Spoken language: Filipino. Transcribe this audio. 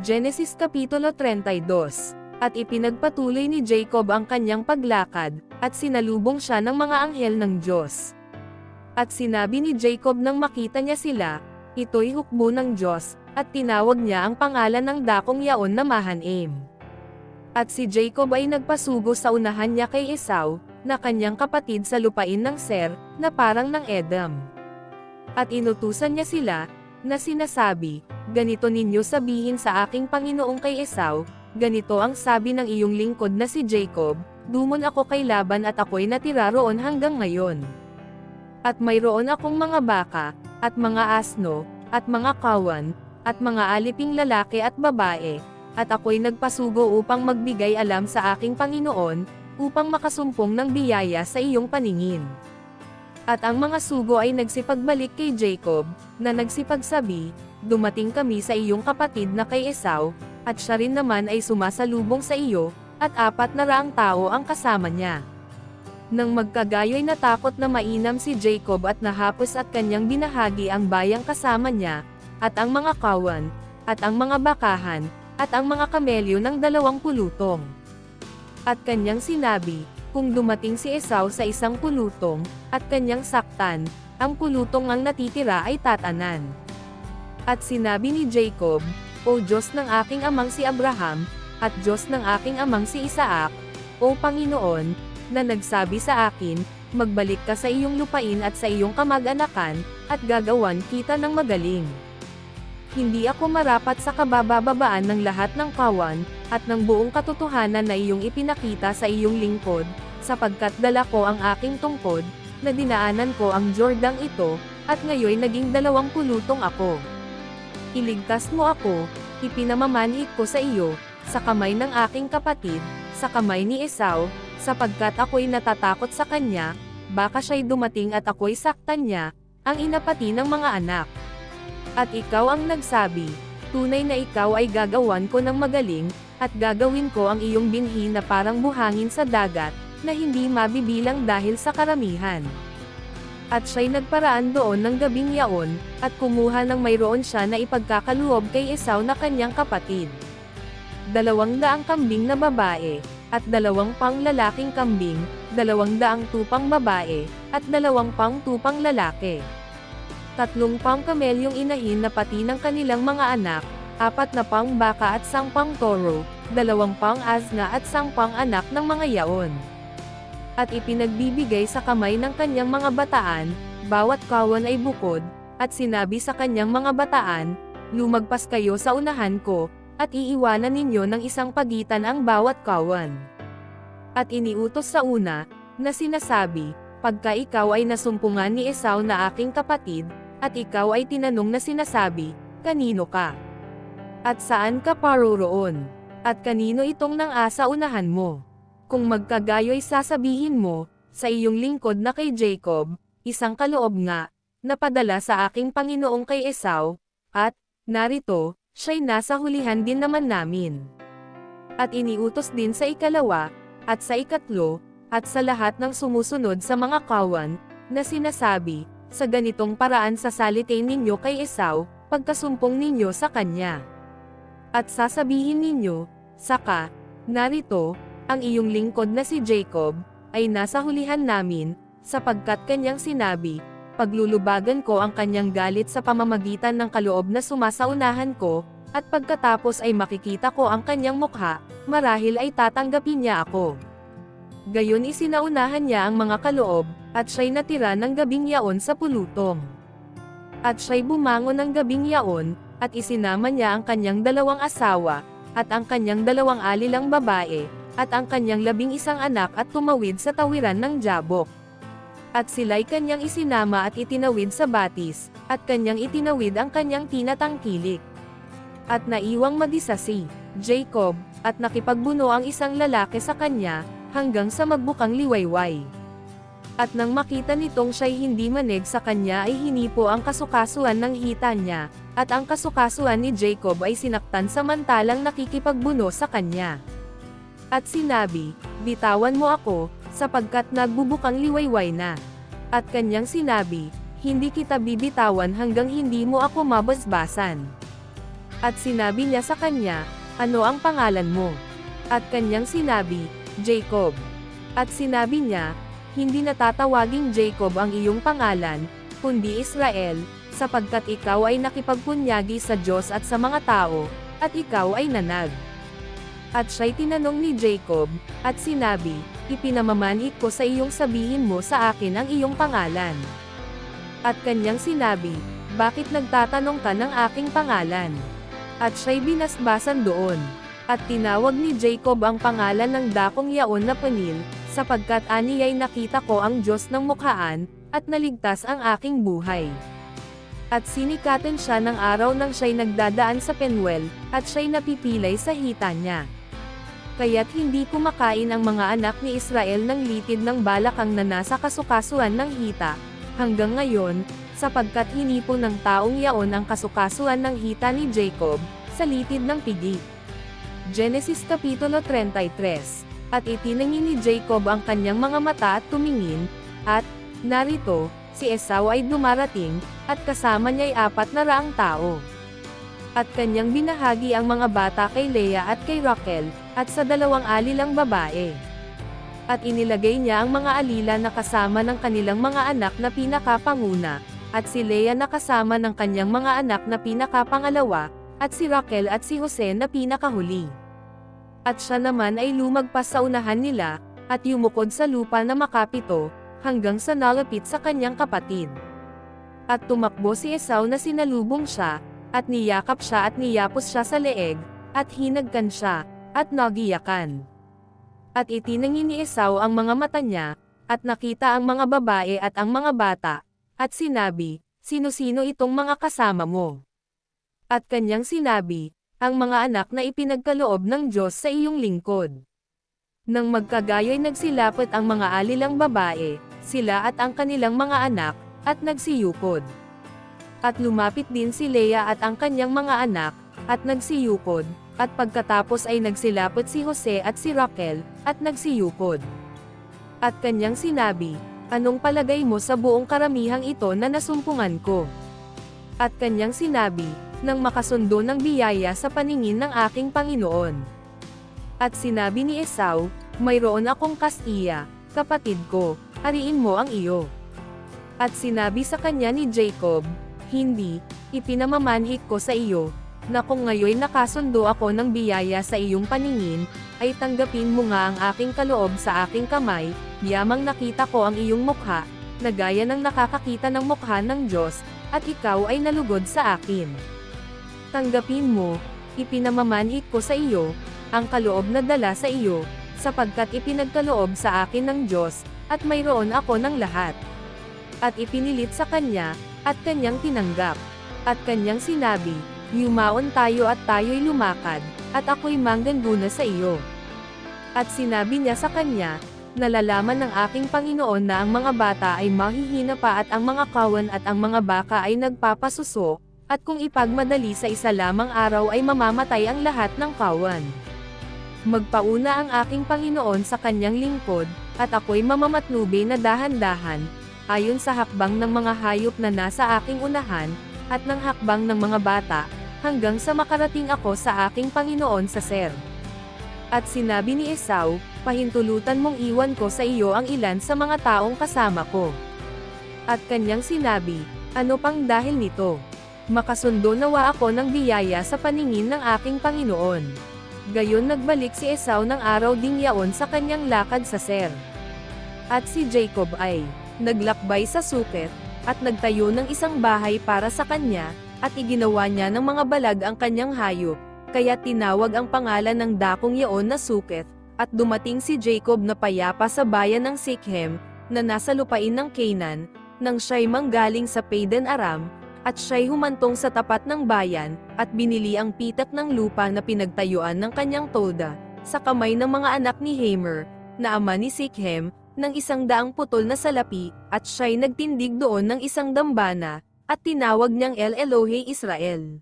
Genesis Kapitulo 32. At ipinagpatuloy ni Jacob ang kanyang paglakad, at sinalubong siya ng mga anghel ng Diyos. At sinabi ni Jacob nang makita niya sila, ito'y hukbo ng Diyos, at tinawag niya ang pangalan ng dakong yaon na Mahanaim. At si Jacob ay nagpasugo sa unahan niya kay Esau, na kanyang kapatid sa lupain ng Ser, na parang ng Edom. At inutusan niya sila, na sinasabi, ganito ninyo sabihin sa aking Panginoong kay Esau, ganito ang sabi ng iyong lingkod na si Jacob, dumon ako kay Laban at ako'y natira roon hanggang ngayon. At mayroon akong mga baka, at mga asno, at mga kawan, at mga aliping lalaki at babae, at ako'y nagpasugo upang magbigay alam sa aking Panginoon, upang makasumpong ng biyaya sa iyong paningin. At ang mga sugo ay nagsipagbalik kay Jacob, na nagsipagsabi, dumating kami sa iyong kapatid na kay Esau, at siya rin naman ay sumasalubong sa iyo, at 400 tao ang kasama niya. Nang magkagayo'y natakot na mainam si Jacob at nahapos at kanyang binahagi ang bayang kasama niya, at ang mga kawan, at ang mga bakahan, at ang mga kamelyo ng 20 pulutong. At kanyang sinabi, kung dumating si Esau sa isang pulutong, at kanyang saktan, ang pulutong ang natitira ay tatanan. At sinabi ni Jacob, O Diyos ng aking amang si Abraham, at Diyos ng aking amang si Isaac, O Panginoon, na nagsabi sa akin, magbalik ka sa iyong lupain at sa iyong kamag-anakan, at gagawan kita ng magaling. Hindi ako marapat sa kabababaan ng lahat ng kawan, at ng buong katotohanan na iyong ipinakita sa iyong lingkod, sapagkat dala ko ang aking tungkod, na dinaanan ko ang Jordang ito, at ngayon naging 20 pulutong ako. Iligtas mo ako, ipinamamanhik ko sa iyo, sa kamay ng aking kapatid, sa kamay ni Esau, sapagkat ako'y natatakot sa kanya, baka siya'y dumating at ako'y saktan niya, ang inapati ng mga anak. At ikaw ang nagsabi, tunay na ikaw ay gagawan ko ng magaling, at gagawin ko ang iyong binhi na parang buhangin sa dagat, na hindi mabibilang dahil sa karamihan. At siya'y nagparaan doon ng gabing yaon, at kumuha ng mayroon siya na ipagkakaloob kay Esau na kanyang kapatid. 200 kambing na babae, at 2 pang lalaking kambing, 200 tupang babae, at 2 pang tupang lalaki. 3 pang kamelyong inahin na pati ng kanilang mga anak, 4 na pang baka at 10 pang toro, 2 pang asna at 10 pang anak ng mga yaon. At ipinagbibigay sa kamay ng kanyang mga bataan, bawat kawan ay bukod, at sinabi sa kanyang mga bataan, lumagpas kayo sa unahan ko, at iiwanan ninyo ng isang pagitan ang bawat kawan. At iniutos sa una, na sinasabi, pagka ikaw ay nasumpungan ni Esau na aking kapatid, at ikaw ay tinanong na sinasabi, kanino ka? At saan ka paroroon? At kanino itong nang asa unahan mo? Kung magkagayo'y sasabihin mo, sa iyong lingkod na kay Jacob, isang kaloob nga, napadala sa aking Panginoong kay Esau, at, narito, siya'y nasa hulihan din naman namin. At iniutos din sa ikalawa, at sa ikatlo, at sa lahat ng sumusunod sa mga kawan, na sinasabi, sa ganitong paraan sasalitain ninyo kay Esau, pagkasumpong ninyo sa kanya. At sasabihin ninyo, saka, narito, ang iyong lingkod na si Jacob, ay nasa hulihan namin, sapagkat kanyang sinabi, paglulubagan ko ang kanyang galit sa pamamagitan ng kaloob na sumasaunahan ko, at pagkatapos ay makikita ko ang kanyang mukha, marahil ay tatanggapin niya ako. Gayon isinaunahan niya ang mga kaloob, at siya'y natira ng gabing yaon sa pulutong. At siya'y bumangon ng gabing yaon, at isinama niya ang kanyang 2 asawa, at ang kanyang 2 alilang babae, at ang kanyang 11 anak at tumawid sa tawiran ng Jabok. At sila'y kanyang isinama at itinawid sa batis, at kanyang itinawid ang kanyang tinatangkilik. At naiwang mag-isa si Jacob, at nakipagbuno ang isang lalaki sa kanya, hanggang sa magbukang liwayway. At nang makita nitong siya'y hindi manig sa kanya ay hinipo ang kasukasuan ng hita niya, at ang kasukasuan ni Jacob ay sinaktan samantalang nakikipagbuno sa kanya. At sinabi, bitawan mo ako, sapagkat nagbubukang liwayway na. At kanyang sinabi, hindi kita bibitawan hanggang hindi mo ako mabasbasan. At sinabi niya sa kanya, "Ano ang pangalan mo?" At kanyang sinabi, "Jacob." At sinabi niya, "Hindi natatawaging Jacob ang iyong pangalan, kundi Israel, sapagkat ikaw ay nakipagpunyagi sa Diyos at sa mga tao, at ikaw ay nanag." At siya'y tinanong ni Jacob, at sinabi, "Ipinamamanhik ko sa iyong sabihin mo sa akin ang iyong pangalan." At kanyang sinabi, "Bakit nagtatanong ka ng aking pangalan?" At siya'y binasbasan doon. At tinawag ni Jacob ang pangalan ng dakong yaon na Penil, sapagkat aniya'y nakita ko ang Diyos ng mukhaan, at naligtas ang aking buhay. At sinikatan siya ng araw nang siya'y nagdadaan sa Penuel, at siya'y napipilay sa hita niya. Kaya't hindi kumakain ang mga anak ni Israel ng litid ng balakang na nasa kasukasuan ng hita, hanggang ngayon, sapagkat hinipon ng taong yaon ang kasukasuan ng hita ni Jacob, sa litid ng pigi. Genesis Kapitulo 33. At itinangin ni Jacob ang kanyang mga mata at tumingin, at, narito, si Esau ay dumarating, at kasama niya'y 400 tao. At kanyang binahagi ang mga bata kay Leah at kay Rachel, at sa 2 alilang babae. At inilagay niya ang mga alila na kasama ng kanilang mga anak na pinakapanguna, at si Leah na kasama ng kanyang mga anak na pinakapangalawa, at si Rachel at si Jose na pinakahuli. At siya naman ay lumagpas sa unahan nila, at yumukod sa lupa na makapito, hanggang sa nalapit sa kanyang kapatid. At tumakbo si Esau na sinalubong siya, at niyakap siya at niyapos siya sa leeg, at hinagkan siya, at nagiyakan. At itinangin ni Esau ang mga mata niya, at nakita ang mga babae at ang mga bata, at sinabi, "Sino-sino itong mga kasama mo?" At kanyang sinabi, "Ang mga anak na ipinagkaloob ng Diyos sa iyong lingkod." Nang magkagayoy nagsilapot ang mga alilang babae, sila at ang kanilang mga anak, at nagsiyukod. At lumapit din si Leah at ang kanyang mga anak, at nagsiyukod, at pagkatapos ay nagsilapot si Jose at si Rachel, at nagsiyukod. At kanyang sinabi, "Anong palagay mo sa buong karamihang ito na nasumpungan ko?" At kanyang sinabi, "Nang makasundo ng biyaya sa paningin ng aking Panginoon." At sinabi ni Esau, "Mayroon akong kastiya, kapatid ko, ariin mo ang iyo." At sinabi sa kanya ni Jacob, "Hindi, ipinamamanhik ko sa iyo, na kung ngayon nakasundo ako ng biyaya sa iyong paningin, ay tanggapin mo nga ang aking kaloob sa aking kamay, yamang nakita ko ang iyong mukha, na gaya ng nakakakita ng mukha ng Diyos, at ikaw ay nalugod sa akin. Tanggapin mo, ipinamamanhik ko sa iyo, ang kaloob na dala sa iyo, sapagkat ipinagkaloob sa akin ng Diyos, at mayroon ako ng lahat." At ipinilit sa kanya, at kanyang tinanggap. At kanyang sinabi, "Yumaon tayo at tayo'y lumakad, at ako'y mangganduna sa iyo." At sinabi niya sa kanya, "Nalalaman ng aking Panginoon na ang mga bata ay mahihina pa at ang mga kawan at ang mga baka ay nagpapasuso, at kung ipagmadali sa isa lamang araw ay mamamatay ang lahat ng kawan. Magpauna ang aking Panginoon sa kanyang lingkod, at ako'y mamamatnubay na dahan-dahan, ayon sa hakbang ng mga hayop na nasa aking unahan, at ng hakbang ng mga bata, hanggang sa makarating ako sa aking Panginoon sa Ser." At sinabi ni Esau, "Pahintulutan mong iwan ko sa iyo ang ilan sa mga taong kasama ko." At kanyang sinabi, "Ano pang dahil nito? Makasundo nawa ako ng biyaya sa paningin ng aking Panginoon." Gayon nagbalik si Esau ng araw ding yaon sa kanyang lakad sa Ser. At si Jacob ay naglakbay sa Suket, at nagtayo ng isang bahay para sa kanya, at iginawa niya ng mga balag ang kanyang hayop, kaya tinawag ang pangalan ng dakong yaon na Suket. At dumating si Jacob na payapa sa bayan ng Sikhem, na nasa lupain ng Canaan, nang siya'y manggaling sa Padan Aram, at siya'y humantong sa tapat ng bayan, at binili ang pitak ng lupa na pinagtayuan ng kanyang tolda, sa kamay ng mga anak ni Hamor, na ama ni Sikhem, ng 100 putol na salapi, at siya'y nagtindig doon ng isang dambana, at tinawag niyang El Elohe Israel.